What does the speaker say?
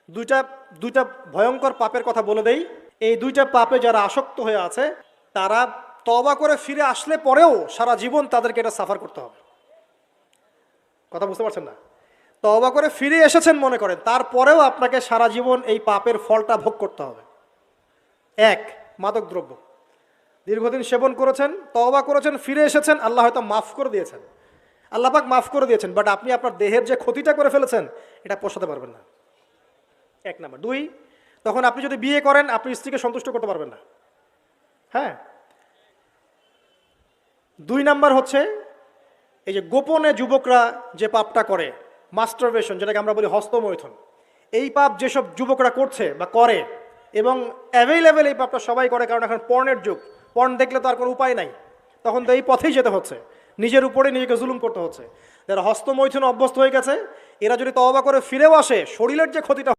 দুইটা দুইটা ভয়ঙ্কর পাপের কথা বলে দেই। এই দুইটা পাপে যারা আসক্ত হয়ে আছে তারা তওবা করে ফিরে আসলে পরেও সারা জীবন তাদেরকে এটা সাফার করতে হবে। কথা বুঝতে পারছেন না? তওবা করে ফিরে এসেছেন মনে করেন, তারপরেও আপনাকে সারা জীবন এই পাপের ফলটা ভোগ করতে হবে। এক, মাদকদ্রব্য। দীর্ঘদিন সেবন করেছেন, তওবা করেছেন, ফিরে এসেছেন, আল্লাহ হয়তো মাফ করে দিয়েছেন, আল্লাহ পাক মাফ করে দিয়েছেন, বাট আপনি আপনার দেহের যে ক্ষতিটা করে ফেলেছেন এটা পোষাতে পারবেন না। এক নাম্বার। দুই, তখন আপনি যদি বিয়ে করেন আপনি স্ত্রীকে সন্তুষ্ট করতে পারবেন না। হ্যাঁ। দুই নাম্বার হচ্ছে এই যে গোপনে যুবকরা যে পাপটা করে, মাস্টারবেশন, যেটাকে আমরা বলি হস্তমৈথুন, এই পাপ যেসব যুবকরা করছে বা করে, এবং অ্যাভেলেবেল এই পাপটা সবাই করে, কারণ এখন পর্নের যুগ, পর্ন দেখলে তো আর কোনো উপায় নাই, তখন তো এই পথেই যেতে হচ্ছে, নিজের উপরে নিজেকে জুলুম করতে হচ্ছে। যারা হস্তমৈথুন অভ্যস্ত হয়ে গেছে এরা যদি তওবা করে ফিরেও আসে, শরীরের যে ক্ষতিটা